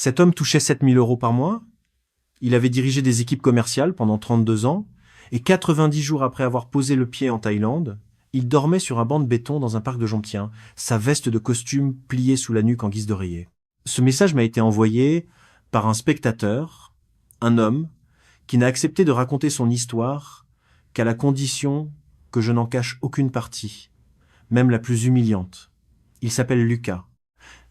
Cet homme touchait 7 000 € par mois. Il avait dirigé des équipes commerciales pendant 32 ans. Et 90 jours après avoir posé le pied en Thaïlande, il dormait sur un banc de béton dans un parc de Jomtien, sa veste de costume pliée sous la nuque en guise d'oreiller. Ce message m'a été envoyé par un spectateur, un homme, qui n'a accepté de raconter son histoire qu'à la condition que je n'en cache aucune partie, même la plus humiliante. Il s'appelle Lucas.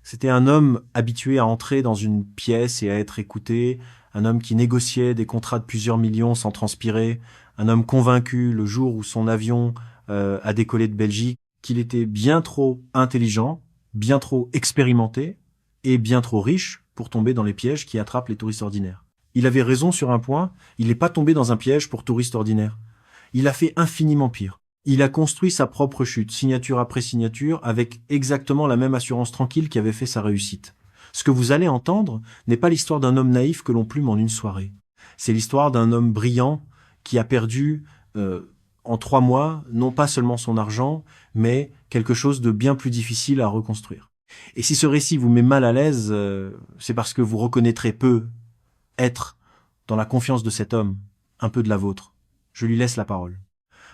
C'était un homme habitué à entrer dans une pièce et à être écouté, un homme qui négociait des contrats de plusieurs millions sans transpirer, un homme convaincu le jour où son avion a décollé de Belgique qu'il était bien trop intelligent, bien trop expérimenté et bien trop riche pour tomber dans les pièges qui attrapent les touristes ordinaires. Il avait raison sur un point, il n'est pas tombé dans un piège pour touristes ordinaires. Il a fait infiniment pire. Il a construit sa propre chute, signature après signature, avec exactement la même assurance tranquille qui avait fait sa réussite. Ce que vous allez entendre n'est pas l'histoire d'un homme naïf que l'on plume en une soirée. C'est l'histoire d'un homme brillant qui a perdu en 3 mois, non pas seulement son argent, mais quelque chose de bien plus difficile à reconstruire. Et si ce récit vous met mal à l'aise, c'est parce que vous reconnaîtrez peu être dans la confiance de cet homme, un peu de la vôtre. Je lui laisse la parole.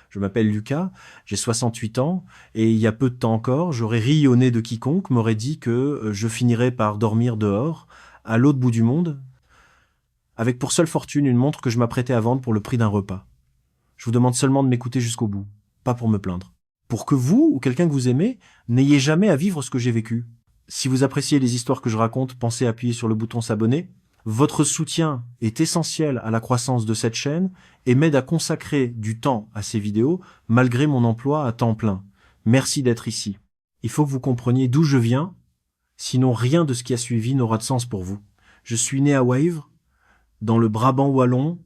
Je m'appelle Lucas, j'ai 68 ans, et il y a peu de temps encore, j'aurais ri au nez de quiconque m'aurait dit que je finirais par dormir dehors, à l'autre bout du monde, avec pour seule fortune une montre que je m'apprêtais à vendre pour le prix d'un repas. Je vous demande seulement de m'écouter jusqu'au bout, pas pour me plaindre. Pour que vous, ou quelqu'un que vous aimez, n'ayez jamais à vivre ce que j'ai vécu. Si vous appréciez les histoires que je raconte, pensez à appuyer sur le bouton s'abonner. Votre soutien est essentiel à la croissance de cette chaîne et m'aide à consacrer du temps à ces vidéos malgré mon emploi à temps plein. Merci d'être ici. Il faut que vous compreniez d'où je viens, sinon rien de ce qui a suivi n'aura de sens pour vous. Je suis né à Wavre, dans le Brabant wallon,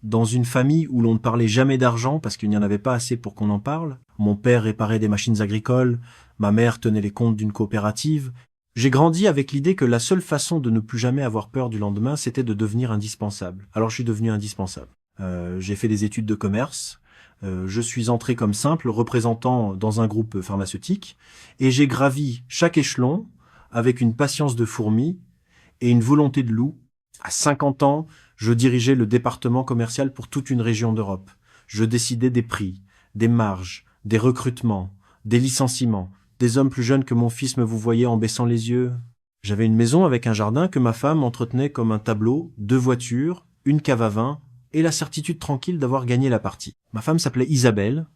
dans une famille où l'on ne parlait jamais d'argent parce qu'il n'y en avait pas assez pour qu'on en parle. Mon père réparait des machines agricoles, ma mère tenait les comptes d'une coopérative. J'ai grandi avec l'idée que la seule façon de ne plus jamais avoir peur du lendemain, c'était de devenir indispensable. Alors je suis devenu indispensable. J'ai fait des études de commerce, je suis entré comme simple représentant dans un groupe pharmaceutique, et j'ai gravi chaque échelon avec une patience de fourmi et une volonté de loup. À 50 ans, je dirigeais le département commercial pour toute une région d'Europe. Je décidais des prix, des marges, des recrutements, des licenciements. Des hommes plus jeunes que mon fils me vous voyaient en baissant les yeux. J'avais une maison avec un jardin que ma femme entretenait comme un tableau, 2 voitures, une cave à vin et la certitude tranquille d'avoir gagné la partie. Ma femme s'appelait Isabelle.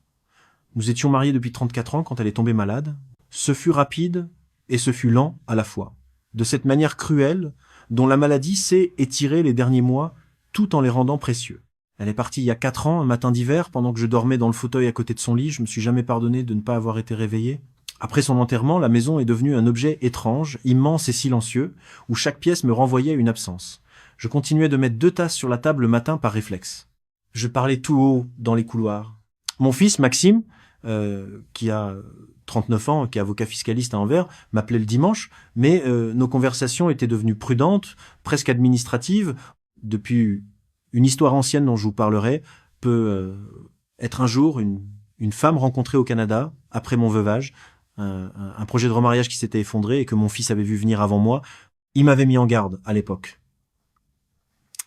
Nous étions mariés depuis 34 ans quand elle est tombée malade. Ce fut rapide et ce fut lent à la fois. De cette manière cruelle dont la maladie sait étirer les derniers mois tout en les rendant précieux. Elle est partie il y a 4 ans, un matin d'hiver, pendant que je dormais dans le fauteuil à côté de son lit. Je me suis jamais pardonné de ne pas avoir été réveillé. Après son enterrement, la maison est devenue un objet étrange, immense et silencieux, où chaque pièce me renvoyait à une absence. Je continuais de mettre 2 tasses sur la table le matin par réflexe. Je parlais tout haut dans les couloirs. Mon fils, Maxime, qui a 39 ans, qui est avocat fiscaliste à Anvers, m'appelait le dimanche, mais nos conversations étaient devenues prudentes, presque administratives. Depuis une histoire ancienne dont je vous parlerai, peut être un jour une femme rencontrée au Canada, après mon veuvage, un projet de remariage qui s'était effondré et que mon fils avait vu venir avant moi. Il m'avait mis en garde à l'époque.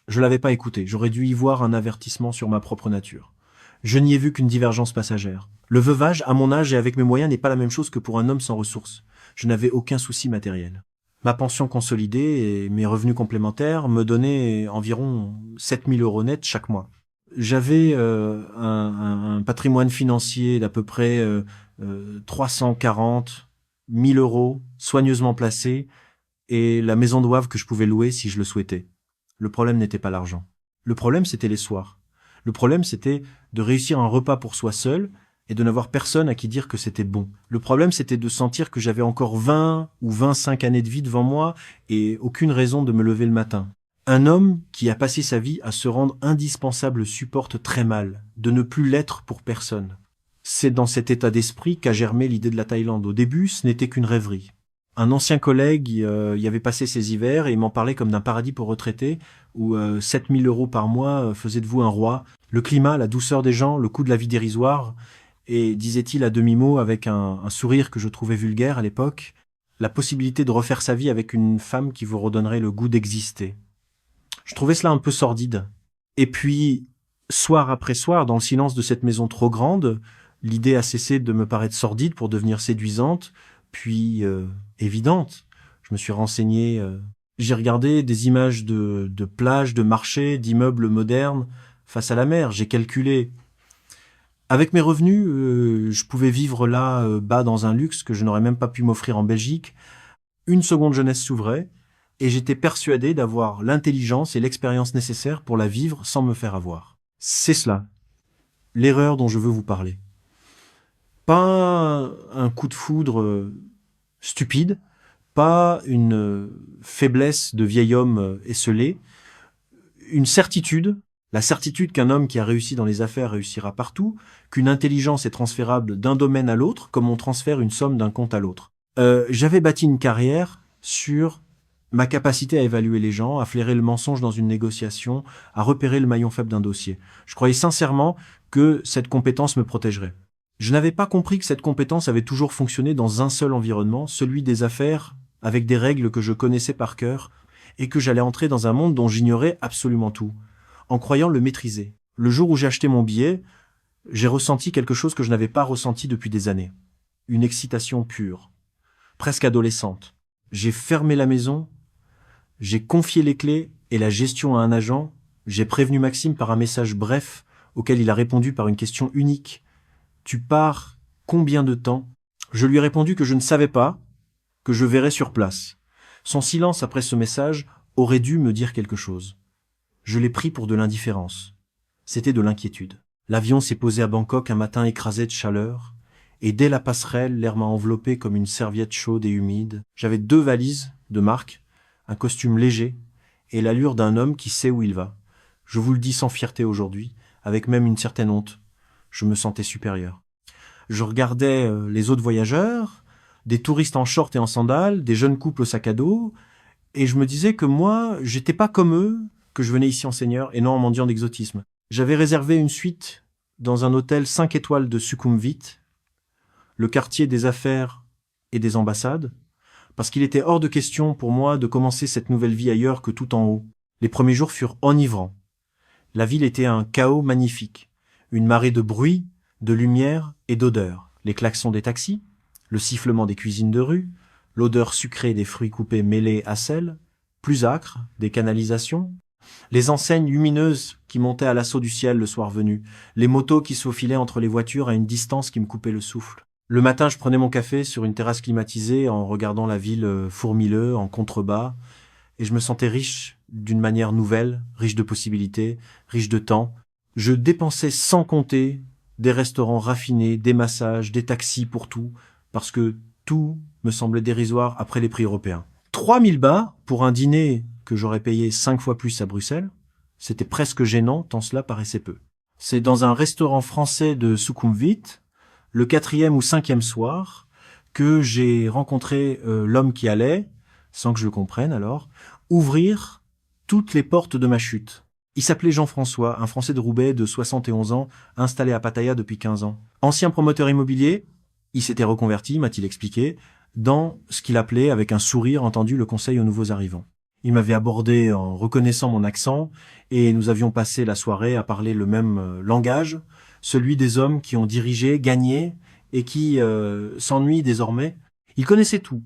Je l'avais pas écouté, j'aurais dû y voir un avertissement sur ma propre nature. Je n'y ai vu qu'une divergence passagère. Le veuvage, à mon âge et avec mes moyens, n'est pas la même chose que pour un homme sans ressources. Je n'avais aucun souci matériel. Ma pension consolidée et mes revenus complémentaires me donnaient environ 7 000 € net chaque mois. J'avais un patrimoine financier d'à peu près 340 000 € soigneusement placé et la maison de Wavre que je pouvais louer si je le souhaitais. Le problème n'était pas l'argent. Le problème, c'était les soirs. Le problème, c'était de réussir un repas pour soi seul et de n'avoir personne à qui dire que c'était bon. Le problème, c'était de sentir que j'avais encore 20 ou 25 années de vie devant moi et aucune raison de me lever le matin. Un homme qui a passé sa vie à se rendre indispensable supporte très mal de ne plus l'être pour personne. C'est dans cet état d'esprit qu'a germé l'idée de la Thaïlande. Au début, ce n'était qu'une rêverie. Un ancien collègue y avait passé ses hivers et il m'en parlait comme d'un paradis pour retraités où 7 000 € par mois faisaient de vous un roi. Le climat, la douceur des gens, le coût de la vie dérisoire et, disait-il à demi-mot avec un sourire que je trouvais vulgaire à l'époque, la possibilité de refaire sa vie avec une femme qui vous redonnerait le goût d'exister. Je trouvais cela un peu sordide. Et puis, soir après soir, dans le silence de cette maison trop grande, l'idée a cessé de me paraître sordide pour devenir séduisante, puis évidente. Je me suis renseigné, j'ai regardé des images de plages, de marchés, d'immeubles modernes face à la mer. J'ai calculé. Avec mes revenus, je pouvais vivre là, bas dans un luxe que je n'aurais même pas pu m'offrir en Belgique. Une seconde jeunesse s'ouvrait, et j'étais persuadé d'avoir l'intelligence et l'expérience nécessaires pour la vivre sans me faire avoir. C'est cela, l'erreur dont je veux vous parler. Pas un coup de foudre stupide, pas une faiblesse de vieil homme esseulé, une certitude, la certitude qu'un homme qui a réussi dans les affaires réussira partout, qu'une intelligence est transférable d'un domaine à l'autre, comme on transfère une somme d'un compte à l'autre. J'avais bâti une carrière sur ma capacité à évaluer les gens, à flairer le mensonge dans une négociation, à repérer le maillon faible d'un dossier. Je croyais sincèrement que cette compétence me protégerait. Je n'avais pas compris que cette compétence avait toujours fonctionné dans un seul environnement, celui des affaires, avec des règles que je connaissais par cœur, et que j'allais entrer dans un monde dont j'ignorais absolument tout, en croyant le maîtriser. Le jour où j'ai acheté mon billet, j'ai ressenti quelque chose que je n'avais pas ressenti depuis des années. Une excitation pure, presque adolescente. J'ai fermé la maison, j'ai confié les clés et la gestion à un agent, j'ai prévenu Maxime par un message bref auquel il a répondu par une question unique. « Tu pars combien de temps ?» Je lui ai répondu que je ne savais pas, que je verrais sur place. Son silence après ce message aurait dû me dire quelque chose. Je l'ai pris pour de l'indifférence. C'était de l'inquiétude. L'avion s'est posé à Bangkok un matin écrasé de chaleur, et dès la passerelle, l'air m'a enveloppé comme une serviette chaude et humide. J'avais 2 valises de marque, un costume léger et l'allure d'un homme qui sait où il va. Je vous le dis sans fierté aujourd'hui, avec même une certaine honte. Je me sentais supérieur. Je regardais les autres voyageurs, des touristes en short et en sandales, des jeunes couples au sac à dos, et je me disais que moi, j'étais pas comme eux, que je venais ici en seigneur et non en mendiant d'exotisme. J'avais réservé une suite dans un hôtel 5 étoiles de Sukhumvit, le quartier des affaires et des ambassades, parce qu'il était hors de question pour moi de commencer cette nouvelle vie ailleurs que tout en haut. Les premiers jours furent enivrants. La ville était un chaos magnifique, une marée de bruit, de lumière et d'odeurs. Les klaxons des taxis, le sifflement des cuisines de rue, l'odeur sucrée des fruits coupés mêlés à sel, plus âcre, des canalisations, les enseignes lumineuses qui montaient à l'assaut du ciel le soir venu, les motos qui se faufilaient entre les voitures à une distance qui me coupait le souffle. Le matin, je prenais mon café sur une terrasse climatisée en regardant la ville fourmilleuse en contrebas, et je me sentais riche d'une manière nouvelle, riche de possibilités, riche de temps. Je dépensais sans compter des restaurants raffinés, des massages, des taxis pour tout, parce que tout me semblait dérisoire après les prix européens. 3000 bahts pour un dîner que j'aurais payé 5 fois plus à Bruxelles, c'était presque gênant tant cela paraissait peu. C'est dans un restaurant français de Sukhumvit, le 4e ou 5e soir, que j'ai rencontré l'homme qui allait, sans que je le comprenne alors, ouvrir toutes les portes de ma chute. Il s'appelait Jean-François, un Français de Roubaix de 71 ans, installé à Pattaya depuis 15 ans. Ancien promoteur immobilier, il s'était reconverti, m'a-t-il expliqué, dans ce qu'il appelait, avec un sourire entendu, le conseil aux nouveaux arrivants. Il m'avait abordé en reconnaissant mon accent, et nous avions passé la soirée à parler le même langage, celui des hommes qui ont dirigé, gagné, et qui s'ennuient désormais. Il connaissait tout,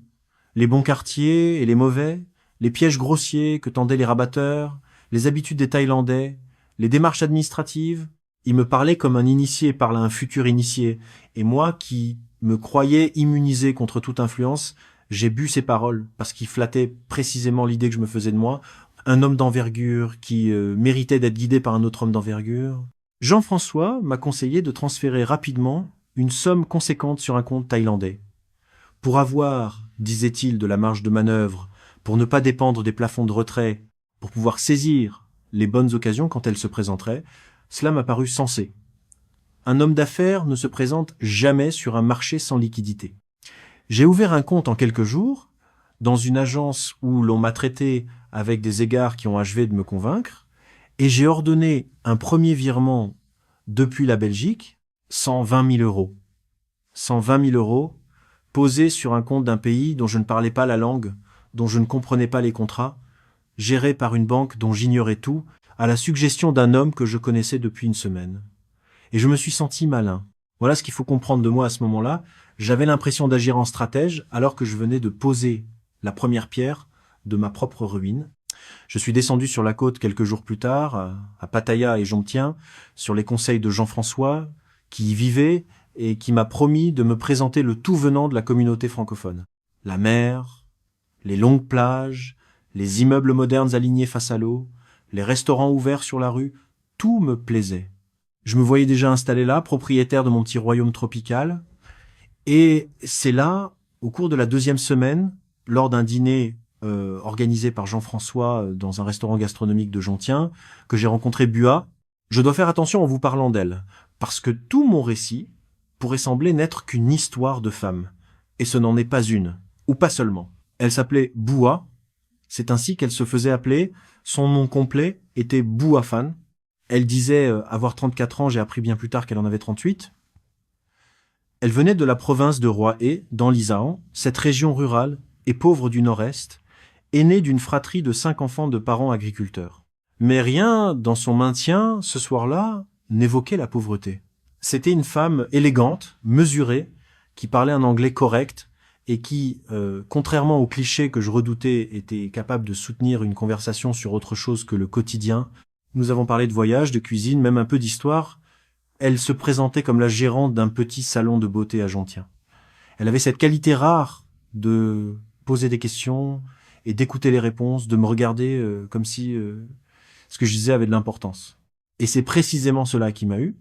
les bons quartiers et les mauvais, les pièges grossiers que tendaient les rabatteurs, les habitudes des Thaïlandais, les démarches administratives. Il me parlait comme un initié parle à un futur initié, et moi qui me croyais immunisé contre toute influence, j'ai bu ses paroles, parce qu'il flattait précisément l'idée que je me faisais de moi, un homme d'envergure qui méritait d'être guidé par un autre homme d'envergure. Jean-François m'a conseillé de transférer rapidement une somme conséquente sur un compte thaïlandais. Pour avoir, disait-il, de la marge de manœuvre, pour ne pas dépendre des plafonds de retrait, pour pouvoir saisir les bonnes occasions quand elles se présenteraient, cela m'a paru sensé. Un homme d'affaires ne se présente jamais sur un marché sans liquidité. J'ai ouvert un compte en quelques jours, dans une agence où l'on m'a traité avec des égards qui ont achevé de me convaincre, et j'ai ordonné un premier virement depuis la Belgique, 120 000 euros. 120 000 euros posé sur un compte d'un pays dont je ne parlais pas la langue, dont je ne comprenais pas les contrats, géré par une banque dont j'ignorais tout, à la suggestion d'un homme que je connaissais depuis une semaine. Et je me suis senti malin. Voilà ce qu'il faut comprendre de moi à ce moment-là. J'avais l'impression d'agir en stratège alors que je venais de poser la première pierre de ma propre ruine. Je suis descendu sur la côte quelques jours plus tard, à Pattaya et Jomtien, sur les conseils de Jean-François, qui y vivait et qui m'a promis de me présenter le tout venant de la communauté francophone. La mer, les longues plages, les immeubles modernes alignés face à l'eau, les restaurants ouverts sur la rue, tout me plaisait. Je me voyais déjà installé là, propriétaire de mon petit royaume tropical. Et c'est là, au cours de la 2e semaine, lors d'un dîner organisé par Jean-François dans un restaurant gastronomique de Jomtien, que j'ai rencontré Bua. Je dois faire attention en vous parlant d'elle, parce que tout mon récit pourrait sembler n'être qu'une histoire de femme. Et ce n'en est pas une, ou pas seulement. Elle s'appelait Bua, c'est ainsi qu'elle se faisait appeler. Son nom complet était Bua Fan. Elle disait avoir 34 ans, j'ai appris bien plus tard qu'elle en avait 38. Elle venait de la province de Roye, dans l'Isaan, cette région rurale et pauvre du nord-est, aînée d'une fratrie de 5 enfants de parents agriculteurs. Mais rien dans son maintien, ce soir-là, n'évoquait la pauvreté. C'était une femme élégante, mesurée, qui parlait un anglais correct et qui, contrairement aux clichés que je redoutais, était capable de soutenir une conversation sur autre chose que le quotidien. Nous avons parlé de voyage, de cuisine, même un peu d'histoire. Elle se présentait comme la gérante d'un petit salon de beauté à Jomtien. Elle avait cette qualité rare de poser des questions et d'écouter les réponses, de me regarder comme si ce que je disais avait de l'importance. Et c'est précisément cela qui m'a eu.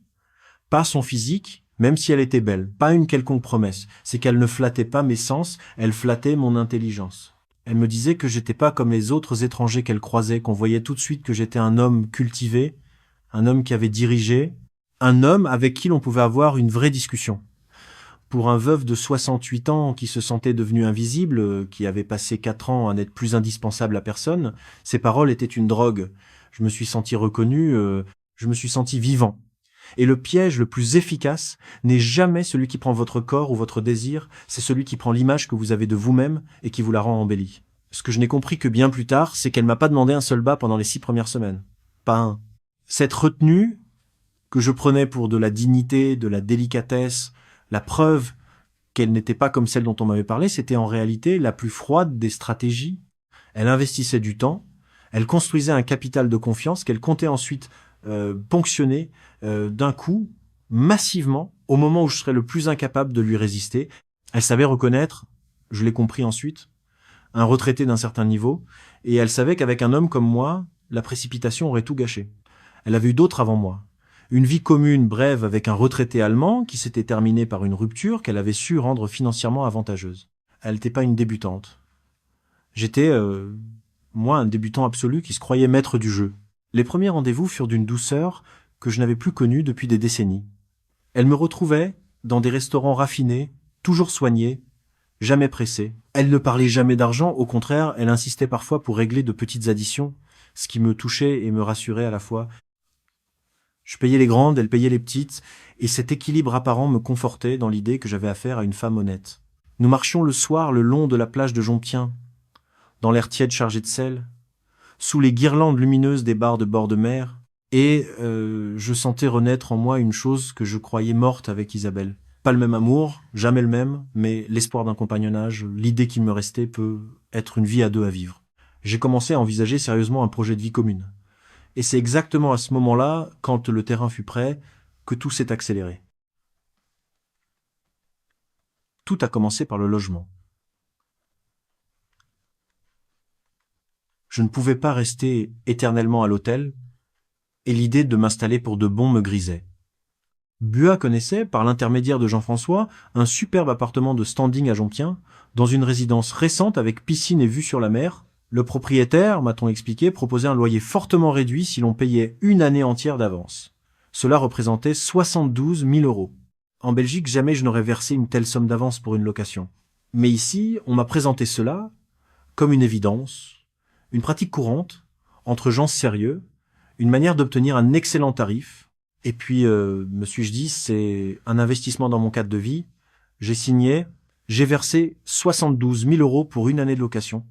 Pas son physique, même si elle était belle, pas une quelconque promesse. C'est qu'elle ne flattait pas mes sens, elle flattait mon intelligence. Elle me disait que j'étais pas comme les autres étrangers qu'elle croisait, qu'on voyait tout de suite que j'étais un homme cultivé, un homme qui avait dirigé, un homme avec qui l'on pouvait avoir une vraie discussion. Pour un veuf de 68 ans qui se sentait devenu invisible, qui avait passé 4 ans à n'être plus indispensable à personne, ces paroles étaient une drogue. Je me suis senti reconnu, je me suis senti vivant. Et le piège le plus efficace n'est jamais celui qui prend votre corps ou votre désir, c'est celui qui prend l'image que vous avez de vous-même et qui vous la rend embellie. Ce que je n'ai compris que bien plus tard, c'est qu'elle m'a pas demandé un seul bas pendant les 6 premières semaines. Pas un. Cette retenue, que je prenais pour de la dignité, de la délicatesse, la preuve qu'elle n'était pas comme celle dont on m'avait parlé, c'était en réalité la plus froide des stratégies. Elle investissait du temps, elle construisait un capital de confiance qu'elle comptait ensuite ponctionner d'un coup, massivement, au moment où je serais le plus incapable de lui résister. Elle savait reconnaître, je l'ai compris ensuite, un retraité d'un certain niveau, et elle savait qu'avec un homme comme moi, la précipitation aurait tout gâché. Elle avait eu d'autres avant moi. Une vie commune brève avec un retraité allemand qui s'était terminée par une rupture qu'elle avait su rendre financièrement avantageuse. Elle n'était pas une débutante. J'étais, moi, un débutant absolu qui se croyait maître du jeu. Les premiers rendez-vous furent d'une douceur que je n'avais plus connue depuis des décennies. Elle me retrouvait dans des restaurants raffinés, toujours soignés, jamais pressés. Elle ne parlait jamais d'argent, au contraire, elle insistait parfois pour régler de petites additions, ce qui me touchait et me rassurait à la fois. Je payais les grandes, elle payait les petites, et cet équilibre apparent me confortait dans l'idée que j'avais affaire à une femme honnête. Nous marchions le soir le long de la plage de Jomtien, dans l'air tiède chargé de sel, sous les guirlandes lumineuses des bars de bord de mer, et je sentais renaître en moi une chose que je croyais morte avec Isabelle. Pas le même amour, jamais le même, mais l'espoir d'un compagnonnage, l'idée qu'il me restait peut être une vie à deux à vivre. J'ai commencé à envisager sérieusement un projet de vie commune. Et c'est exactement à ce moment-là, quand le terrain fut prêt, que tout s'est accéléré. Tout a commencé par le logement. Je ne pouvais pas rester éternellement à l'hôtel, et l'idée de m'installer pour de bon me grisait. Bua connaissait, par l'intermédiaire de Jean-François, un superbe appartement de standing à Jomtien, dans une résidence récente avec piscine et vue sur la mer. Le propriétaire, m'a-t-on expliqué, proposait un loyer fortement réduit si l'on payait une année entière d'avance. Cela représentait 72 000 €. En Belgique, jamais je n'aurais versé une telle somme d'avance pour une location. Mais ici, on m'a présenté cela comme une évidence, une pratique courante, entre gens sérieux, une manière d'obtenir un excellent tarif. Et puis, me suis-je dit, c'est un investissement dans mon cadre de vie. J'ai signé, J'ai versé 72 000 € pour une année de location,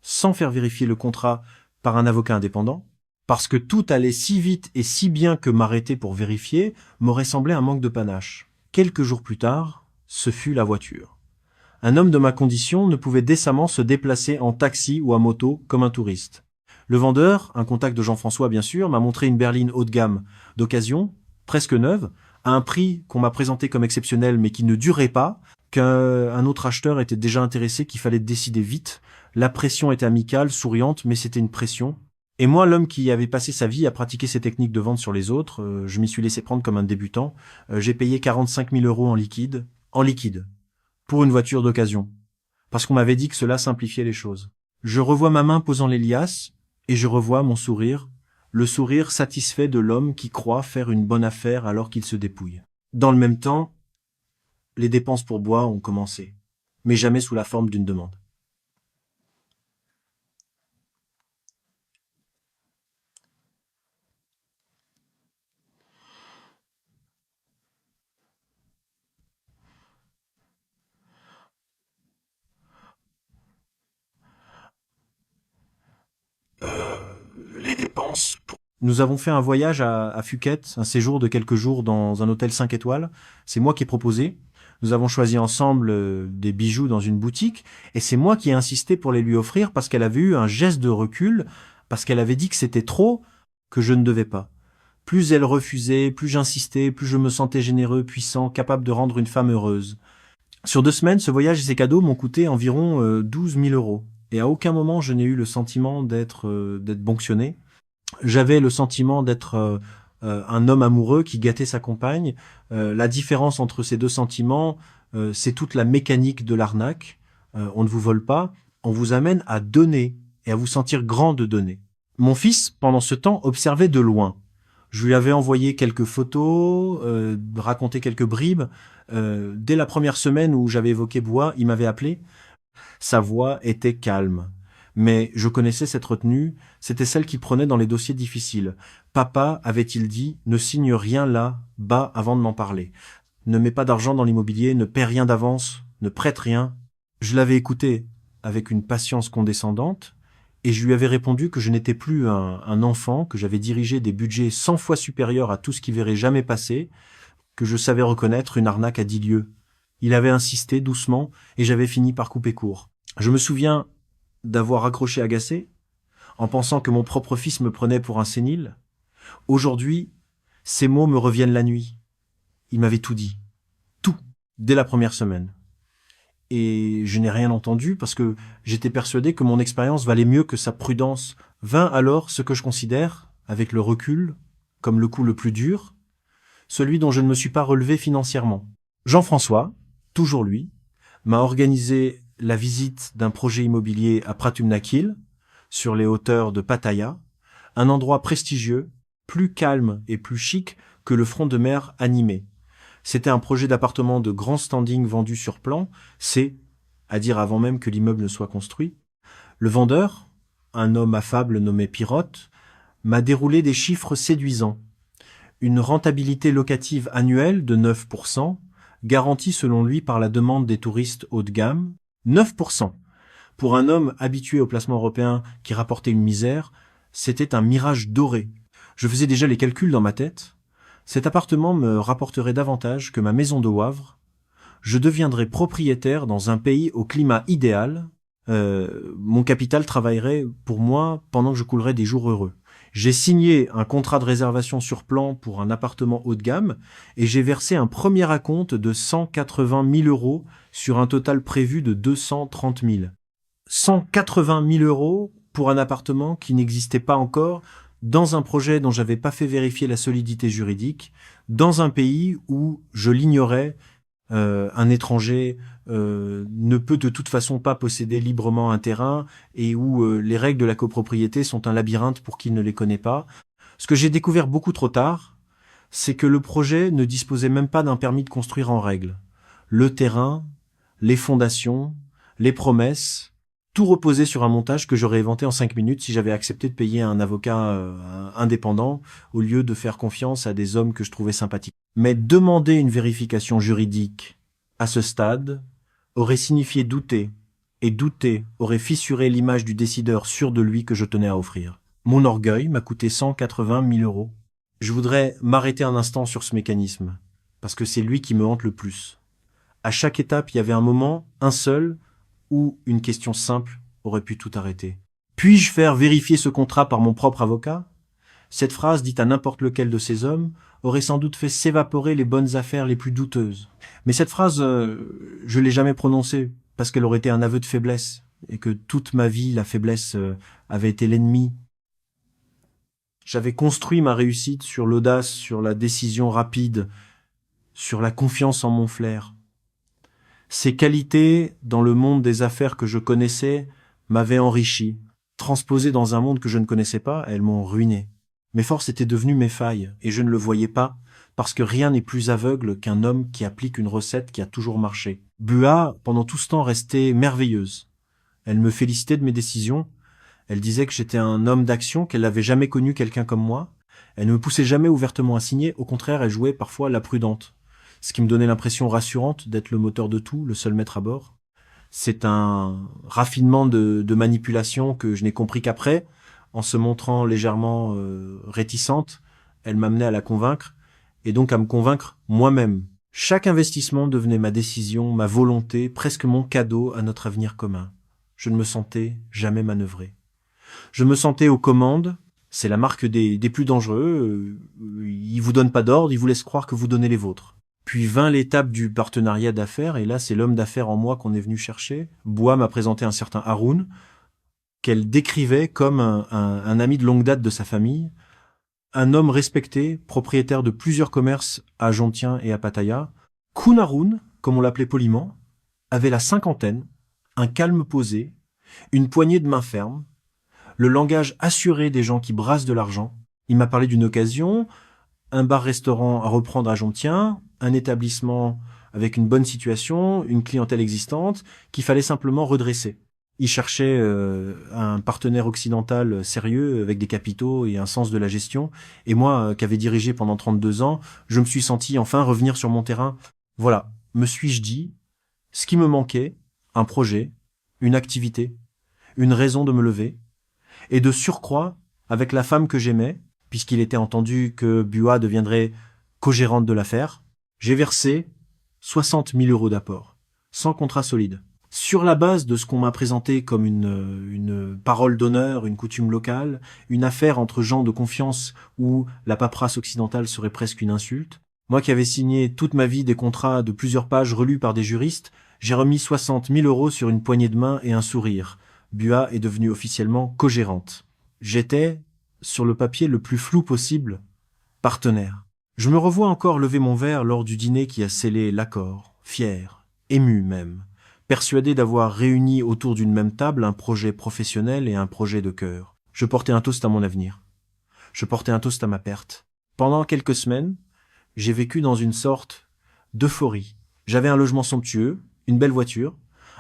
sans faire vérifier le contrat par un avocat indépendant, parce que tout allait si vite et si bien que m'arrêter pour vérifier m'aurait semblé un manque de panache. Quelques jours plus tard, ce fut la voiture. Un homme de ma condition ne pouvait décemment se déplacer en taxi ou à moto comme un touriste. Le vendeur, un contact de Jean-François bien sûr, m'a montré une berline haut de gamme, d'occasion, presque neuve, à un prix qu'on m'a présenté comme exceptionnel mais qui ne durait pas, qu'un autre acheteur était déjà intéressé, qu'il fallait décider vite. La pression était amicale, souriante, mais c'était une pression. Et moi, l'homme qui avait passé sa vie à pratiquer ces techniques de vente sur les autres, je m'y suis laissé prendre comme un débutant. J'ai payé 45 000 € en liquide, pour une voiture d'occasion, parce qu'on m'avait dit que cela simplifiait les choses. Je revois ma main posant les liasses, et je revois mon sourire, le sourire satisfait de l'homme qui croit faire une bonne affaire alors qu'il se dépouille. Dans le même temps, les dépenses pour bois ont commencé, mais jamais sous la forme d'une demande. Les dépenses. Nous avons fait un voyage à Phuket, un séjour de quelques jours dans un hôtel 5 étoiles. C'est moi qui ai proposé. Nous avons choisi ensemble des bijoux dans une boutique et c'est moi qui ai insisté pour les lui offrir parce qu'elle avait eu un geste de recul, parce qu'elle avait dit que c'était trop, que je ne devais pas. Plus elle refusait, plus j'insistais, plus je me sentais généreux, puissant, capable de rendre une femme heureuse. Sur 2 semaines, ce voyage et ces cadeaux m'ont coûté environ 12 000 €. Et à aucun moment je n'ai eu le sentiment d'être ponctionné. J'avais le sentiment d'être un homme amoureux qui gâtait sa compagne. La différence entre ces deux sentiments, c'est toute la mécanique de l'arnaque. On ne vous vole pas, on vous amène à donner et à vous sentir grand de donner. Mon fils, pendant ce temps, observait de loin. Je lui avais envoyé quelques photos, raconté quelques bribes. Dès la première semaine où j'avais évoqué bois, il m'avait appelé. Sa voix était calme. Mais je connaissais cette retenue, c'était celle qu'il prenait dans les dossiers difficiles. Papa, avait-il dit, ne signe rien là, bas, avant de m'en parler. Ne mets pas d'argent dans l'immobilier, ne paie rien d'avance, ne prête rien. Je l'avais écouté avec une patience condescendante, et je lui avais répondu que je n'étais plus un enfant, que j'avais dirigé des budgets 100 fois supérieurs à tout ce qui verrait jamais passer, que je savais reconnaître une arnaque à 10 lieues. Il avait insisté doucement, et j'avais fini par couper court. Je me souviens d'avoir raccroché agacé, en pensant que mon propre fils me prenait pour un sénile. Aujourd'hui, ces mots me reviennent la nuit. Il m'avait tout dit. Tout. Dès la première semaine. Et je n'ai rien entendu parce que j'étais persuadé que mon expérience valait mieux que sa prudence. Vint alors ce que je considère, avec le recul, comme le coup le plus dur, celui dont je ne me suis pas relevé financièrement. Jean-François, toujours lui, m'a organisé la visite d'un projet immobilier à Pratum Nakheel, sur les hauteurs de Pattaya, un endroit prestigieux, plus calme et plus chic que le front de mer animé. C'était un projet d'appartement de grand standing vendu sur plan, c'est, à dire avant même que l'immeuble ne soit construit. Le vendeur, un homme affable nommé Pirotte, m'a déroulé des chiffres séduisants. Une rentabilité locative annuelle de 9%, garantie selon lui par la demande des touristes haut de gamme, 9%. Pour un homme habitué au placement européen qui rapportait une misère, c'était un mirage doré. Je faisais déjà les calculs dans ma tête. Cet appartement me rapporterait davantage que ma maison de Wavre. Je deviendrais propriétaire dans un pays au climat idéal. Mon capital travaillerait pour moi pendant que je coulerais des jours heureux. J'ai signé un contrat de réservation sur plan pour un appartement haut de gamme et j'ai versé un premier acompte de 180 000 € sur un total prévu de 230 000. 180 000 € pour un appartement qui n'existait pas encore, dans un projet dont j'avais pas fait vérifier la solidité juridique, dans un pays où je l'ignorais, un étranger ne peut de toute façon pas posséder librement un terrain et où les règles de la copropriété sont un labyrinthe pour qui ne les connaît pas. Ce que j'ai découvert beaucoup trop tard, c'est que le projet ne disposait même pas d'un permis de construire en règle. Le terrain, les fondations, les promesses, tout reposait sur un montage que j'aurais inventé en 5 minutes si j'avais accepté de payer un avocat indépendant au lieu de faire confiance à des hommes que je trouvais sympathiques. Mais demander une vérification juridique à ce stade aurait signifié douter, et douter aurait fissuré l'image du décideur sûr de lui que je tenais à offrir. Mon orgueil m'a coûté 180 000 euros. Je voudrais m'arrêter un instant sur ce mécanisme, parce que c'est lui qui me hante le plus. À chaque étape, il y avait un moment, un seul, où une question simple aurait pu tout arrêter. Puis-je faire vérifier ce contrat par mon propre avocat ? Cette phrase, dite à n'importe lequel de ces hommes, aurait sans doute fait s'évaporer les bonnes affaires les plus douteuses. Mais cette phrase, je l'ai jamais prononcée, parce qu'elle aurait été un aveu de faiblesse, et que toute ma vie, la faiblesse avait été l'ennemi. J'avais construit ma réussite sur l'audace, sur la décision rapide, sur la confiance en mon flair. Ces qualités, dans le monde des affaires que je connaissais, m'avaient enrichi. Transposées dans un monde que je ne connaissais pas, elles m'ont ruiné. Mes forces étaient devenues mes failles, et je ne le voyais pas, parce que rien n'est plus aveugle qu'un homme qui applique une recette qui a toujours marché. Bua, pendant tout ce temps, restait merveilleuse. Elle me félicitait de mes décisions. Elle disait que j'étais un homme d'action, qu'elle n'avait jamais connu quelqu'un comme moi. Elle ne me poussait jamais ouvertement à signer, au contraire, elle jouait parfois la prudente. Ce qui me donnait l'impression rassurante d'être le moteur de tout, le seul maître à bord. C'est un raffinement de manipulation que je n'ai compris qu'après. En se montrant légèrement réticente, elle m'amenait à la convaincre, et donc à me convaincre moi-même. Chaque investissement devenait ma décision, ma volonté, presque mon cadeau à notre avenir commun. Je ne me sentais jamais manœuvré. Je me sentais aux commandes, c'est la marque des plus dangereux, ils vous donnent pas d'ordre, ils vous laissent croire que vous donnez les vôtres. Puis vint l'étape du partenariat d'affaires, et là c'est l'homme d'affaires en moi qu'on est venu chercher. Bois m'a présenté un certain Haroun, qu'elle décrivait comme un ami de longue date de sa famille, un homme respecté, propriétaire de plusieurs commerces à Jontien et à Pattaya. Kun Haroun, comme on l'appelait poliment, avait la cinquantaine, un calme posé, une poignée de main ferme, le langage assuré des gens qui brassent de l'argent. Il m'a parlé d'une occasion, un bar-restaurant à reprendre à Jontien, un établissement avec une bonne situation, une clientèle existante, qu'il fallait simplement redresser. Il cherchait un partenaire occidental sérieux, avec des capitaux et un sens de la gestion. Et moi, qui avais dirigé pendant 32 ans, je me suis senti enfin revenir sur mon terrain. Voilà, me suis-je dit, ce qui me manquait, un projet, une activité, une raison de me lever, et de surcroît, avec la femme que j'aimais, puisqu'il était entendu que Bua deviendrait co-gérante de l'affaire, j'ai versé 60 000 euros d'apport, sans contrat solide. Sur la base de ce qu'on m'a présenté comme une parole d'honneur, une coutume locale, une affaire entre gens de confiance où la paperasse occidentale serait presque une insulte, moi qui avais signé toute ma vie des contrats de plusieurs pages relus par des juristes, j'ai remis 60 000 euros sur une poignée de main et un sourire. Bua est devenue officiellement co-gérante. J'étais, sur le papier le plus flou possible, partenaire. Je me revois encore lever mon verre lors du dîner qui a scellé l'accord, fier, ému même, persuadé d'avoir réuni autour d'une même table un projet professionnel et un projet de cœur. Je portais un toast à mon avenir. Je portais un toast à ma perte. Pendant quelques semaines, j'ai vécu dans une sorte d'euphorie. J'avais un logement somptueux, une belle voiture,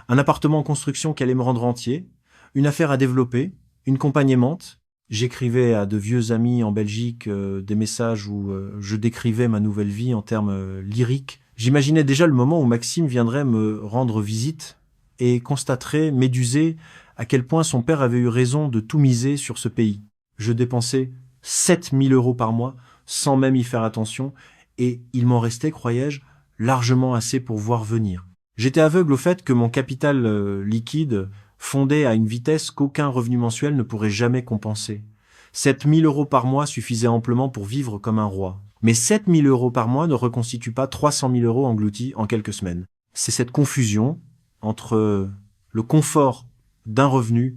un appartement en construction qui allait me rendre entier, une affaire à développer, une compagne aimante. J'écrivais à de vieux amis en Belgique des messages où je décrivais ma nouvelle vie en termes lyriques. J'imaginais déjà le moment où Maxime viendrait me rendre visite et constaterait, médusé, à quel point son père avait eu raison de tout miser sur ce pays. Je dépensais 7 000 euros par mois sans même y faire attention et il m'en restait, croyais-je, largement assez pour voir venir. J'étais aveugle au fait que mon capital liquide fondait à une vitesse qu'aucun revenu mensuel ne pourrait jamais compenser. 7 000 euros par mois suffisaient amplement pour vivre comme un roi. Mais 7 000 euros par mois ne reconstituent pas 300 000 euros engloutis en quelques semaines. C'est cette confusion entre le confort d'un revenu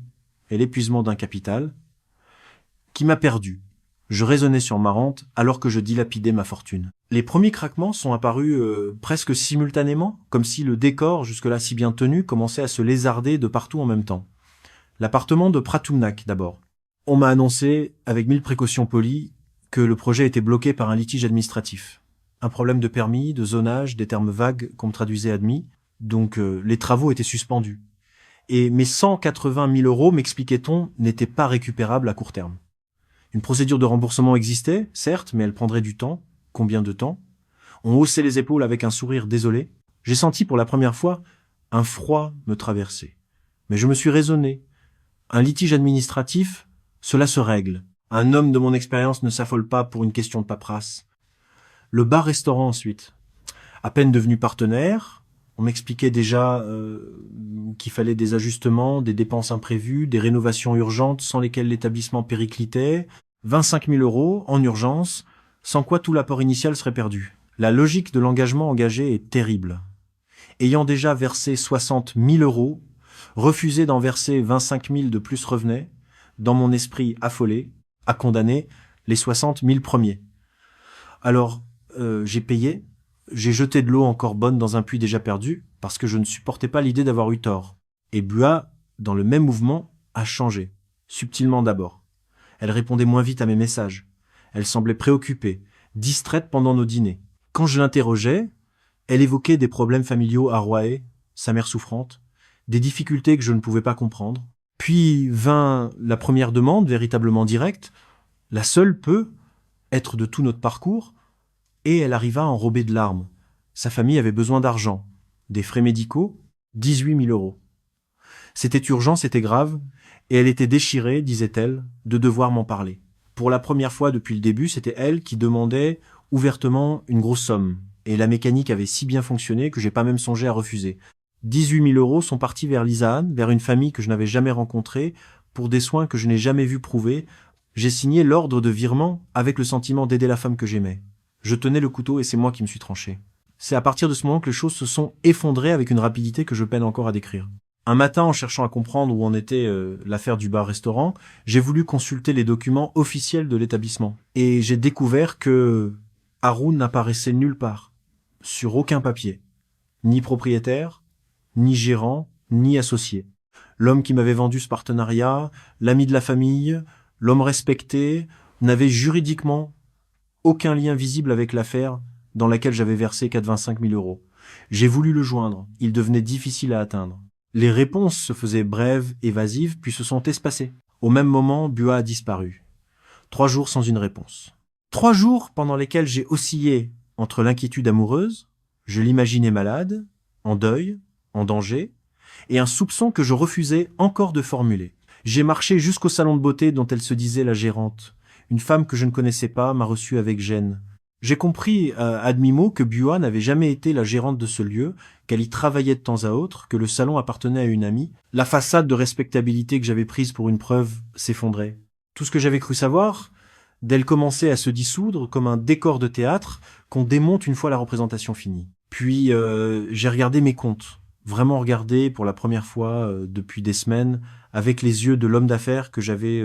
et l'épuisement d'un capital qui m'a perdu. Je raisonnais sur ma rente alors que je dilapidais ma fortune. Les premiers craquements sont apparus presque simultanément, comme si le décor, jusque-là si bien tenu, commençait à se lézarder de partout en même temps. L'appartement de Pratumnak, d'abord. On m'a annoncé, avec 1000 précautions polies, que le projet était bloqué par un litige administratif. Un problème de permis, de zonage, des termes vagues qu'on me traduisait admis, donc les travaux étaient suspendus. Et mes 180 000 euros, m'expliquait-on, n'étaient pas récupérables à court terme. Une procédure de remboursement existait, certes, mais elle prendrait du temps. Combien de temps ? On haussait les épaules avec un sourire désolé. J'ai senti pour la première fois Un froid me traversait. Mais je me suis raisonné. Un litige administratif, cela se règle. Un homme de mon expérience ne s'affole pas pour une question de paperasse. Le bar-restaurant ensuite. À peine devenu partenaire, on m'expliquait déjà qu'il fallait des ajustements, des dépenses imprévues, des rénovations urgentes sans lesquelles l'établissement périclitait, 25 000 € en urgence, sans quoi tout l'apport initial serait perdu. La logique de l'engagement engagé est terrible. Ayant déjà versé 60 000 €, refuser d'en verser 25 000 de plus revenait, dans mon esprit affolé, à condamner les 60 000 premiers. Alors, j'ai payé, j'ai jeté de l'eau encore bonne dans un puits déjà perdu, parce que je ne supportais pas l'idée d'avoir eu tort. Et Bua, dans le même mouvement, a changé, subtilement d'abord. Elle répondait moins vite à mes messages. Elle semblait préoccupée, distraite pendant nos dîners. Quand je l'interrogeais, elle évoquait des problèmes familiaux à Roaé, sa mère souffrante, des difficultés que je ne pouvais pas comprendre. Puis vint la première demande, véritablement directe, la seule peut être de tout notre parcours, et elle arriva enrobée de larmes. Sa famille avait besoin d'argent, des frais médicaux, 18 000 €. C'était urgent, c'était grave, et elle était déchirée, disait-elle, de devoir m'en parler. Pour la première fois depuis le début, c'était elle qui demandait ouvertement une grosse somme, et la mécanique avait si bien fonctionné que j'ai pas même songé à refuser. 18 000 € sont partis vers l'Isaan, vers une famille que je n'avais jamais rencontrée, pour des soins que je n'ai jamais vu prouver. J'ai signé l'ordre de virement avec le sentiment d'aider la femme que j'aimais. Je tenais le couteau et c'est moi qui me suis tranché. C'est à partir de ce moment que les choses se sont effondrées avec une rapidité que je peine encore à décrire. Un matin, en cherchant à comprendre où en était l'affaire du bar-restaurant, j'ai voulu consulter les documents officiels de l'établissement. Et j'ai découvert que Haroun n'apparaissait nulle part, sur aucun papier. Ni propriétaire, ni gérant, ni associé. L'homme qui m'avait vendu ce partenariat, l'ami de la famille, l'homme respecté, n'avait juridiquement aucun lien visible avec l'affaire dans laquelle j'avais versé 85 000 €. J'ai voulu le joindre, il devenait difficile à atteindre. Les réponses se faisaient brèves, évasives, puis se sont espacées. Au même moment, Bua a disparu. 3 jours sans une réponse. 3 jours pendant lesquels j'ai oscillé entre l'inquiétude amoureuse, je l'imaginais malade, en deuil, en danger, et un soupçon que je refusais encore de formuler. J'ai marché jusqu'au salon de beauté dont elle se disait la gérante. Une femme que je ne connaissais pas m'a reçu avec gêne. J'ai compris à demi-mot que Bua n'avait jamais été la gérante de ce lieu, qu'elle y travaillait de temps à autre, que le salon appartenait à une amie. La façade de respectabilité que j'avais prise pour une preuve s'effondrait. Tout ce que j'avais cru savoir, d'elle commençait à se dissoudre comme un décor de théâtre qu'on démonte une fois la représentation finie. Puis j'ai regardé mes comptes, vraiment regardé pour la première fois depuis des semaines, avec les yeux de l'homme d'affaires que j'avais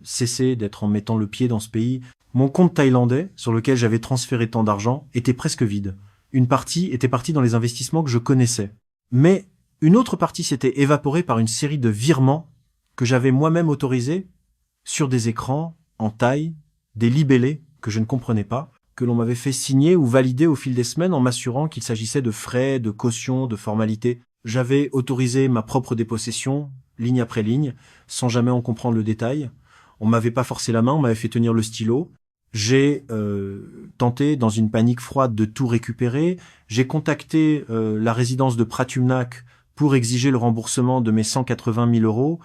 cessé d'être en mettant le pied dans ce pays. Mon compte thaïlandais, sur lequel j'avais transféré tant d'argent, était presque vide. Une partie était partie dans les investissements que je connaissais. Mais une autre partie s'était évaporée par une série de virements que j'avais moi-même autorisés sur des écrans, en thaï, des libellés que je ne comprenais pas, que l'on m'avait fait signer ou valider au fil des semaines en m'assurant qu'il s'agissait de frais, de cautions, de formalités. J'avais autorisé ma propre dépossession, ligne après ligne, sans jamais en comprendre le détail. On m'avait pas forcé la main, on m'avait fait tenir le stylo. J'ai tenté, dans une panique froide, de tout récupérer. J'ai contacté la résidence de Pratumnak pour exiger le remboursement de mes 180 000 €.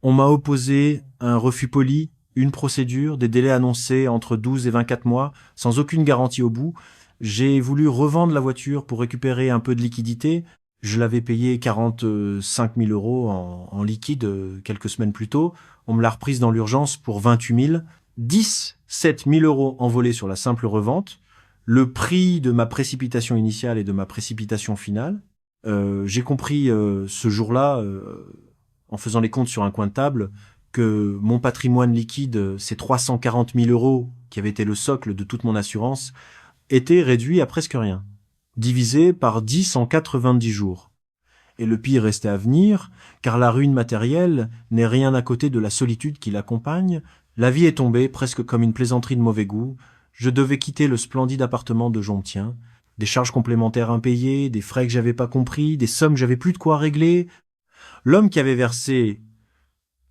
On m'a opposé un refus poli, une procédure, des délais annoncés entre 12 et 24 mois, sans aucune garantie au bout. J'ai voulu revendre la voiture pour récupérer un peu de liquidité. Je l'avais payé 45 000 € en liquide quelques semaines plus tôt. On me l'a reprise dans l'urgence pour 28 000. 17 000 € envolés sur la simple revente. Le prix de ma précipitation initiale et de ma précipitation finale. J'ai compris ce jour-là, en faisant les comptes sur un coin de table, que mon patrimoine liquide, ces 340 000 €, qui avaient été le socle de toute mon assurance, était réduit à presque rien, divisé par 10 en 90 jours. Et le pire restait à venir, car la ruine matérielle n'est rien à côté de la solitude qui l'accompagne. La vie est tombée presque comme une plaisanterie de mauvais goût. Je devais quitter le splendide appartement de Jomptien. Des charges complémentaires impayées, des frais que j'avais pas compris, des sommes que j'avais plus de quoi régler. L'homme qui avait versé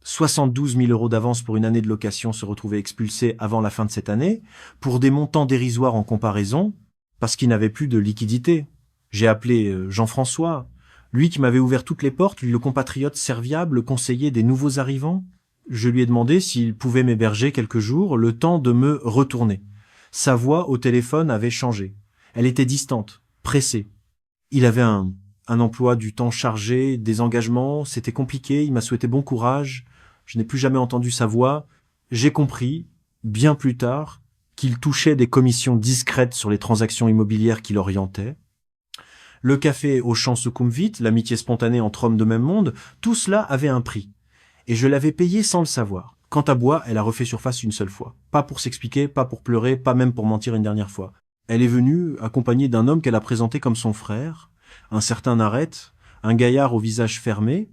72 000 € d'avance pour une année de location se retrouvait expulsé avant la fin de cette année, pour des montants dérisoires en comparaison, parce qu'il n'avait plus de liquidité. J'ai appelé Jean-François, Lui qui m'avait ouvert toutes les portes, lui le compatriote serviable, le conseiller des nouveaux arrivants. Je lui ai demandé s'il pouvait m'héberger quelques jours, le temps de me retourner. Sa voix au téléphone avait changé. Elle était distante, pressée. Il avait un emploi du temps chargé, des engagements, c'était compliqué, il m'a souhaité bon courage. Je n'ai plus jamais entendu sa voix. J'ai compris, bien plus tard, qu'il touchait des commissions discrètes sur les transactions immobilières qu'il orientait. Le café au champ Sukhumvit, l'amitié spontanée entre hommes de même monde, tout cela avait un prix. Et je l'avais payé sans le savoir. Quant à Bois, elle a refait surface une seule fois. Pas pour s'expliquer, pas pour pleurer, pas même pour mentir une dernière fois. Elle est venue accompagnée d'un homme qu'elle a présenté comme son frère, un certain Narette, un gaillard au visage fermé,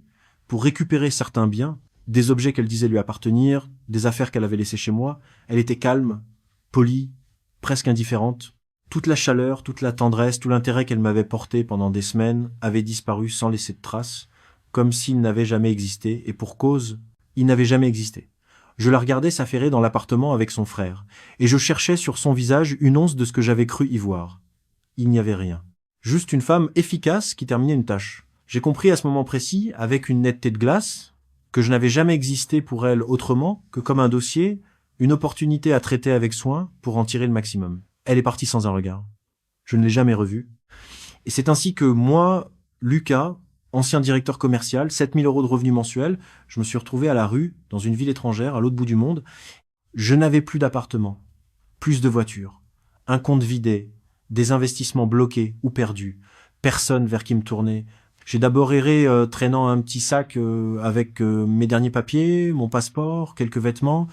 pour récupérer certains biens, des objets qu'elle disait lui appartenir, des affaires qu'elle avait laissées chez moi. Elle était calme, polie, presque indifférente. Toute la chaleur, toute la tendresse, tout l'intérêt qu'elle m'avait porté pendant des semaines avait disparu sans laisser de traces, comme s'il n'avait jamais existé, et pour cause, il n'avait jamais existé. Je la regardais s'affairer dans l'appartement avec son frère, et je cherchais sur son visage une once de ce que j'avais cru y voir. Il n'y avait rien. Juste une femme efficace qui terminait une tâche. J'ai compris à ce moment précis, avec une netteté de glace, que je n'avais jamais existé pour elle autrement que comme un dossier, une opportunité à traiter avec soin pour en tirer le maximum. Elle est partie sans un regard. Je ne l'ai jamais revue. Et c'est ainsi que moi, Lucas, ancien directeur commercial, 7000 € de revenus mensuels, je me suis retrouvé à la rue, dans une ville étrangère, à l'autre bout du monde. Je n'avais plus d'appartement, plus de voitures, un compte vidé, des investissements bloqués ou perdus, personne vers qui me tourner. J'ai d'abord erré traînant un petit sac avec mes derniers papiers, mon passeport, quelques vêtements.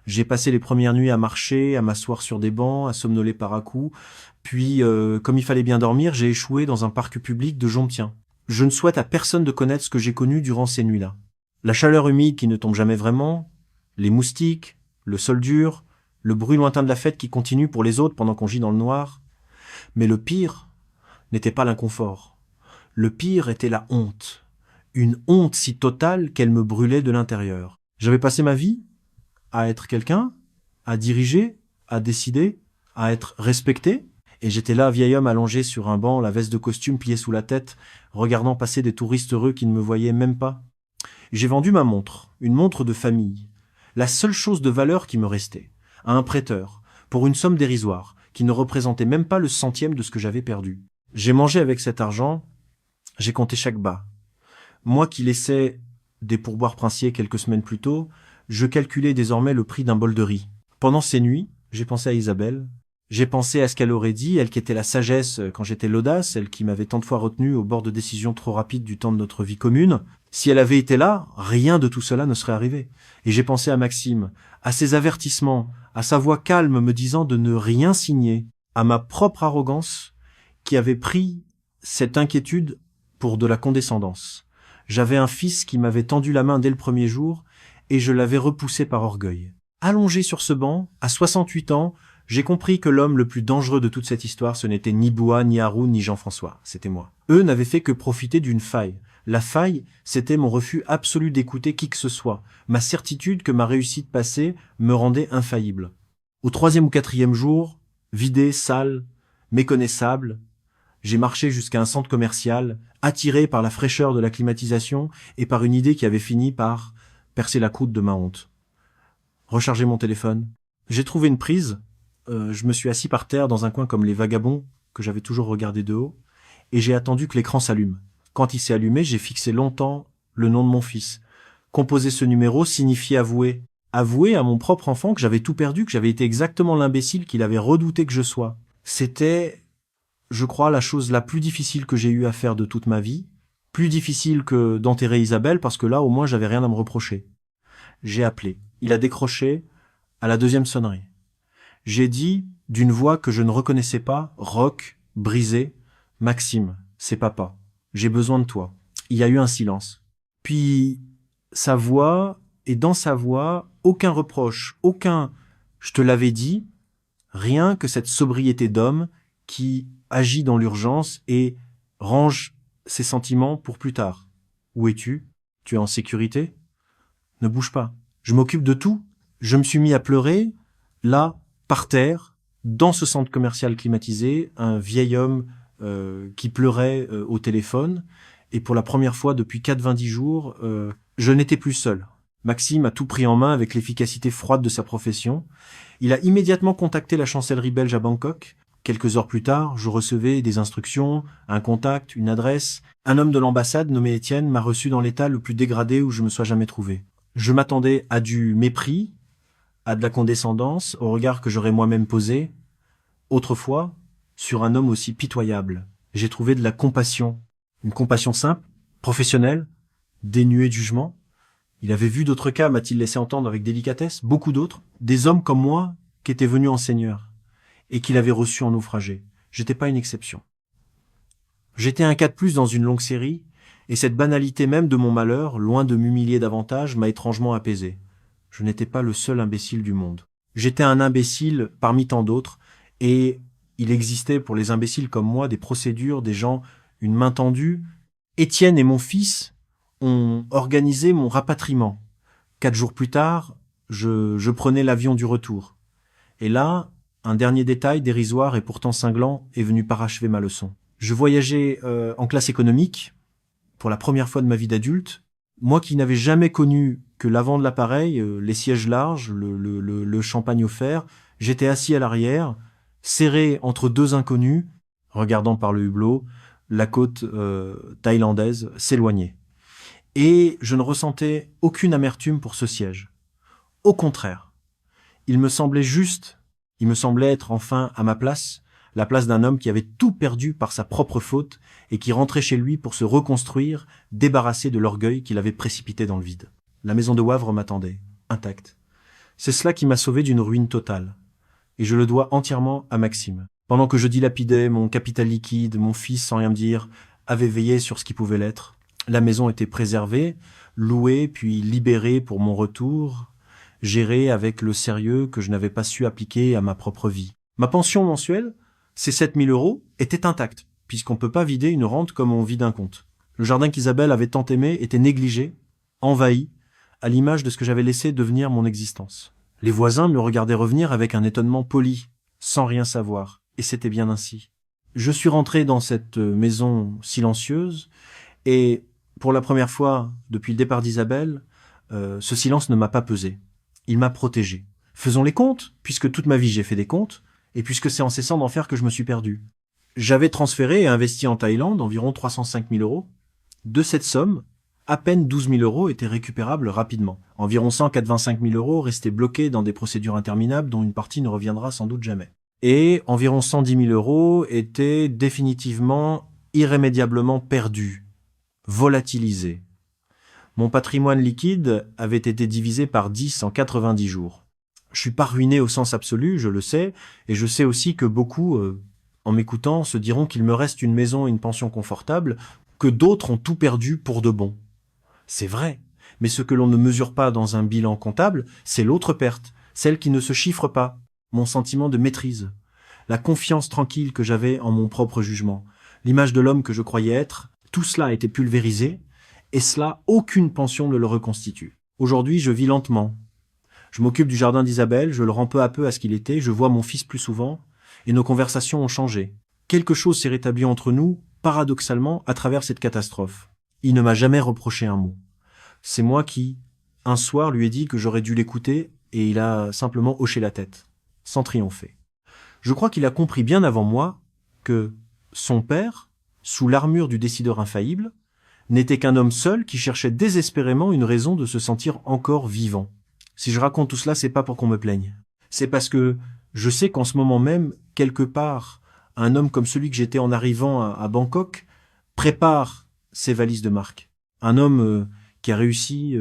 J'ai passé les premières nuits à marcher, à m'asseoir sur des bancs, à somnoler par à-coups. Puis, comme il fallait bien dormir, j'ai échoué dans un parc public de Jomptien. Je ne souhaite à personne de connaître ce que j'ai connu durant ces nuits-là. La chaleur humide qui ne tombe jamais vraiment, les moustiques, le sol dur, le bruit lointain de la fête qui continue pour les autres pendant qu'on gît dans le noir. Mais le pire n'était pas l'inconfort. Le pire était la honte. Une honte si totale qu'elle me brûlait de l'intérieur. J'avais passé ma vie à être quelqu'un, à diriger, à décider, à être respecté. Et j'étais là, vieil homme allongé sur un banc, la veste de costume pliée sous la tête, regardant passer des touristes heureux qui ne me voyaient même pas. J'ai vendu ma montre, une montre de famille, la seule chose de valeur qui me restait, à un prêteur, pour une somme dérisoire, qui ne représentait même pas le centième de ce que j'avais perdu. J'ai mangé avec cet argent, j'ai compté chaque bas. Moi qui laissais des pourboires princiers quelques semaines plus tôt, je calculais désormais le prix d'un bol de riz. Pendant ces nuits, j'ai pensé à Isabelle. J'ai pensé à ce qu'elle aurait dit, elle qui était la sagesse quand j'étais l'audace, elle qui m'avait tant de fois retenu au bord de décisions trop rapides du temps de notre vie commune. Si elle avait été là, rien de tout cela ne serait arrivé. Et j'ai pensé à Maxime, à ses avertissements, à sa voix calme me disant de ne rien signer, à ma propre arrogance qui avait pris cette inquiétude pour de la condescendance. J'avais un fils qui m'avait tendu la main dès le premier jour, et je l'avais repoussé par orgueil. Allongé sur ce banc, à 68 ans, j'ai compris que l'homme le plus dangereux de toute cette histoire, ce n'était ni Bois, ni Haroun, ni Jean-François. C'était moi. Eux n'avaient fait que profiter d'une faille. La faille, c'était mon refus absolu d'écouter qui que ce soit. Ma certitude que ma réussite passée me rendait infaillible. Au 3e ou 4e jour, vidé, sale, méconnaissable, j'ai marché jusqu'à un centre commercial, attiré par la fraîcheur de la climatisation et par une idée qui avait fini par percer la croûte de ma honte. Recharger mon téléphone. J'ai trouvé une prise. Je me suis assis par terre dans un coin comme les vagabonds que j'avais toujours regardé de haut, et j'ai attendu que l'écran s'allume. Quand il s'est allumé, j'ai fixé longtemps le nom de mon fils. Composer ce numéro signifiait avouer. Avouer à mon propre enfant que j'avais tout perdu, que j'avais été exactement l'imbécile qu'il avait redouté que je sois. C'était, je crois, la chose la plus difficile que j'ai eu à faire de toute ma vie. Plus difficile que d'enterrer Isabelle, parce que là, au moins, j'avais rien à me reprocher. J'ai appelé. Il a décroché à la 2e sonnerie. J'ai dit, d'une voix que je ne reconnaissais pas, rauque, brisée, « Maxime, c'est papa. J'ai besoin de toi. » Il y a eu un silence. Puis, sa voix, et dans sa voix, aucun reproche, aucun « je te l'avais dit », rien que cette sobriété d'homme qui agit dans l'urgence et range ses sentiments pour plus tard. Où es-tu? Tu es en sécurité? Ne bouge pas. Je m'occupe de tout. Je me suis mis à pleurer, là, par terre, dans ce centre commercial climatisé, un vieil homme qui pleurait au téléphone. Et pour la première fois depuis 90 jours, je n'étais plus seul. Maxime a tout pris en main avec l'efficacité froide de sa profession. Il a immédiatement contacté la chancellerie belge à Bangkok. Quelques heures plus tard, je recevais des instructions, un contact, une adresse. Un homme de l'ambassade nommé Étienne m'a reçu dans l'état le plus dégradé où je me sois jamais trouvé. Je m'attendais à du mépris, à de la condescendance, au regard que j'aurais moi-même posé. Autrefois, sur un homme aussi pitoyable, j'ai trouvé de la compassion. Une compassion simple, professionnelle, dénuée de jugement. Il avait vu d'autres cas, m'a-t-il laissé entendre avec délicatesse, beaucoup d'autres, des hommes comme moi qui étaient venus en seigneur et qu'il avait reçus en naufragé. J'étais pas une exception. J'étais un cas de plus dans une longue série, et cette banalité même de mon malheur, loin de m'humilier davantage, m'a étrangement apaisé. Je n'étais pas le seul imbécile du monde. J'étais un imbécile parmi tant d'autres, et il existait pour les imbéciles comme moi des procédures, des gens, une main tendue. Étienne et mon fils ont organisé mon rapatriement. 4 jours plus tard, je prenais l'avion du retour. Et là, un dernier détail dérisoire et pourtant cinglant est venu parachever ma leçon. Je voyageais en classe économique, pour la première fois de ma vie d'adulte. Moi qui n'avais jamais connu que l'avant de l'appareil, les sièges larges, le champagne offert, j'étais assis à l'arrière, serré entre deux inconnus, regardant par le hublot, la côte thaïlandaise s'éloignait. Et je ne ressentais aucune amertume pour ce siège. Au contraire, il me semblait juste, il me semblait être enfin à ma place, la place d'un homme qui avait tout perdu par sa propre faute et qui rentrait chez lui pour se reconstruire, débarrassé de l'orgueil qu'il avait précipité dans le vide. La maison de Wavre m'attendait, intacte. C'est cela qui m'a sauvé d'une ruine totale. Et je le dois entièrement à Maxime. Pendant que je dilapidais mon capital liquide, mon fils, sans rien me dire, avait veillé sur ce qui pouvait l'être. La maison était préservée, louée puis libérée pour mon retour, gérée avec le sérieux que je n'avais pas su appliquer à ma propre vie. Ma pension mensuelle, ces 7 000 €, était intacte, puisqu'on ne peut pas vider une rente comme on vide un compte. Le jardin qu'Isabelle avait tant aimé était négligé, envahi, à l'image de ce que j'avais laissé devenir mon existence. Les voisins me regardaient revenir avec un étonnement poli, sans rien savoir, et c'était bien ainsi. Je suis rentré dans cette maison silencieuse, et pour la première fois depuis le départ d'Isabelle, ce silence ne m'a pas pesé. Il m'a protégé. Faisons les comptes, puisque toute ma vie j'ai fait des comptes, et puisque c'est en cessant d'en faire que je me suis perdu. J'avais transféré et investi en Thaïlande environ 305 000 €. De cette somme, à peine 12 000 € étaient récupérables rapidement. Environ 185 000 € restaient bloqués dans des procédures interminables dont une partie ne reviendra sans doute jamais. Et environ 110 000 € étaient définitivement, irrémédiablement perdus, volatilisés. Mon patrimoine liquide avait été divisé par 10 en 90 jours. Je suis pas ruiné au sens absolu, je le sais, et je sais aussi que beaucoup, en m'écoutant, se diront qu'il me reste une maison et une pension confortable, que d'autres ont tout perdu pour de bon. C'est vrai, mais ce que l'on ne mesure pas dans un bilan comptable, c'est l'autre perte, celle qui ne se chiffre pas, mon sentiment de maîtrise, la confiance tranquille que j'avais en mon propre jugement, l'image de l'homme que je croyais être, tout cela a été pulvérisé, et cela, aucune pension ne le reconstitue. Aujourd'hui, je vis lentement. Je m'occupe du jardin d'Isabelle, je le rends peu à peu à ce qu'il était, je vois mon fils plus souvent, et nos conversations ont changé. Quelque chose s'est rétabli entre nous, paradoxalement, à travers cette catastrophe. Il ne m'a jamais reproché un mot. C'est moi qui, un soir, lui ai dit que j'aurais dû l'écouter, et il a simplement hoché la tête, sans triompher. Je crois qu'il a compris bien avant moi que son père, sous l'armure du décideur infaillible, n'était qu'un homme seul qui cherchait désespérément une raison de se sentir encore vivant. Si je raconte tout cela, c'est pas pour qu'on me plaigne. C'est parce que je sais qu'en ce moment même, quelque part, un homme comme celui que j'étais en arrivant à Bangkok prépare ses valises de marque. Un homme qui a réussi,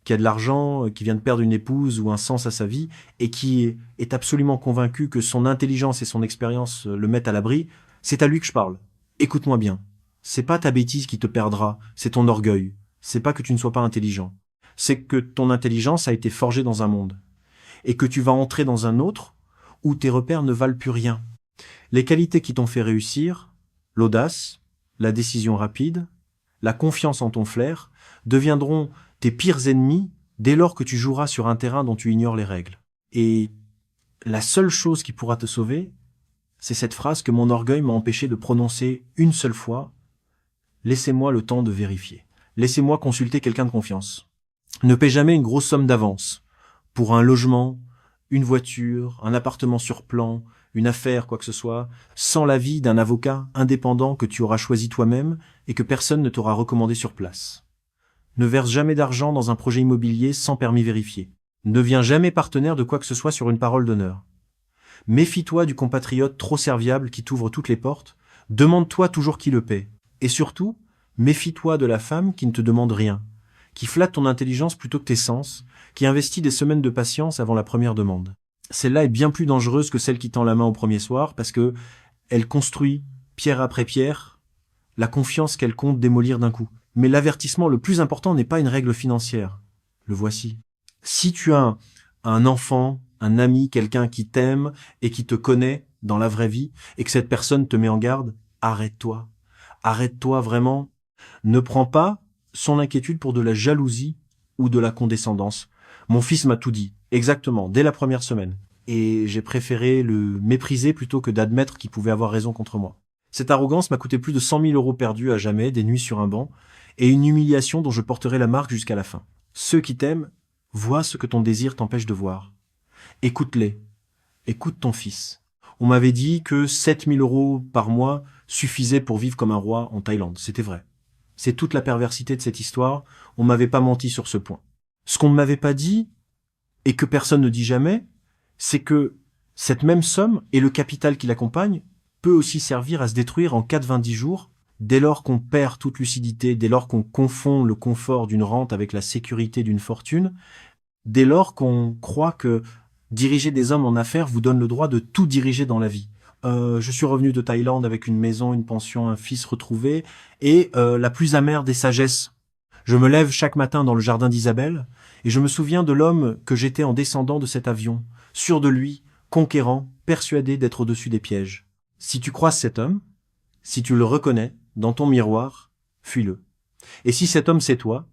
qui a de l'argent, qui vient de perdre une épouse ou un sens à sa vie, et qui est absolument convaincu que son intelligence et son expérience le mettent à l'abri, c'est à lui que je parle. Écoute-moi bien. C'est pas ta bêtise qui te perdra, c'est ton orgueil. C'est pas que tu ne sois pas intelligent. C'est que ton intelligence a été forgée dans un monde. Et que tu vas entrer dans un autre où tes repères ne valent plus rien. Les qualités qui t'ont fait réussir, l'audace, la décision rapide, la confiance en ton flair, deviendront tes pires ennemis dès lors que tu joueras sur un terrain dont tu ignores les règles. Et la seule chose qui pourra te sauver, C'est cette phrase que mon orgueil m'a empêché de prononcer une seule fois. Laissez-moi le temps de vérifier. Laissez-moi consulter quelqu'un de confiance. Ne paie jamais une grosse somme d'avance pour un logement, une voiture, un appartement sur plan, une affaire, quoi que ce soit, sans l'avis d'un avocat indépendant que tu auras choisi toi-même et que personne ne t'aura recommandé sur place. Ne verse jamais d'argent dans un projet immobilier sans permis vérifié. Ne deviens jamais partenaire de quoi que ce soit sur une parole d'honneur. Méfie-toi du compatriote trop serviable qui t'ouvre toutes les portes. Demande-toi toujours qui le paie. Et surtout, méfie-toi de la femme qui ne te demande rien, qui flatte ton intelligence plutôt que tes sens, qui investit des semaines de patience avant la première demande. Celle-là est bien plus dangereuse que celle qui tend la main au premier soir parce que elle construit, pierre après pierre, la confiance qu'elle compte démolir d'un coup. Mais l'avertissement le plus important n'est pas une règle financière. Le voici. Si tu as un enfant, un ami, quelqu'un qui t'aime et qui te connaît dans la vraie vie et que cette personne te met en garde, arrête-toi. Arrête-toi vraiment. Ne prends pas son inquiétude pour de la jalousie ou de la condescendance. Mon fils m'a tout dit, exactement, dès la première semaine. Et j'ai préféré le mépriser plutôt que d'admettre qu'il pouvait avoir raison contre moi. Cette arrogance m'a coûté plus de 100 000 € perdus à jamais, des nuits sur un banc, et une humiliation dont je porterai la marque jusqu'à la fin. Ceux qui t'aiment voient ce que ton désir t'empêche de voir. Écoute-les. Écoute ton fils. On m'avait dit que 7 000 € par mois suffisaient pour vivre comme un roi en Thaïlande. C'était vrai. C'est toute la perversité de cette histoire. On m'avait pas menti sur ce point. Ce qu'on ne m'avait pas dit, et que personne ne dit jamais, c'est que cette même somme et le capital qui l'accompagne peut aussi servir à se détruire en 90 jours, dès lors qu'on perd toute lucidité, dès lors qu'on confond le confort d'une rente avec la sécurité d'une fortune, dès lors qu'on croit que diriger des hommes en affaires vous donne le droit de tout diriger dans la vie. Je suis revenu de Thaïlande avec une maison, une pension, un fils retrouvé, et la plus amère des sagesses. Je me lève chaque matin dans le jardin d'Isabelle, et je me souviens de l'homme que j'étais en descendant de cet avion, sûr de lui, conquérant, persuadé d'être au-dessus des pièges. Si tu croises cet homme, si tu le reconnais, dans ton miroir, fuis-le. Et si cet homme c'est toi,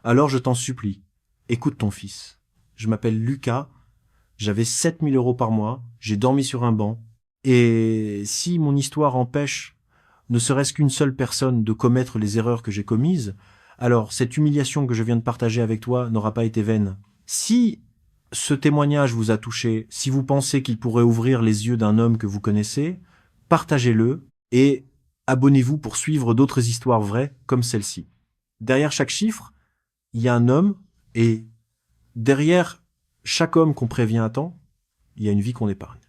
alors je t'en supplie, écoute ton fils. Je m'appelle Lucas, j'avais 7 000 € par mois, j'ai dormi sur un banc, et si mon histoire empêche ne serait-ce qu'une seule personne de commettre les erreurs que j'ai commises, alors cette humiliation que je viens de partager avec toi n'aura pas été vaine. Si ce témoignage vous a touché, si vous pensez qu'il pourrait ouvrir les yeux d'un homme que vous connaissez, partagez-le et abonnez-vous pour suivre d'autres histoires vraies comme celle-ci. Derrière chaque chiffre, il y a un homme, et derrière chaque homme qu'on prévient à temps, il y a une vie qu'on épargne.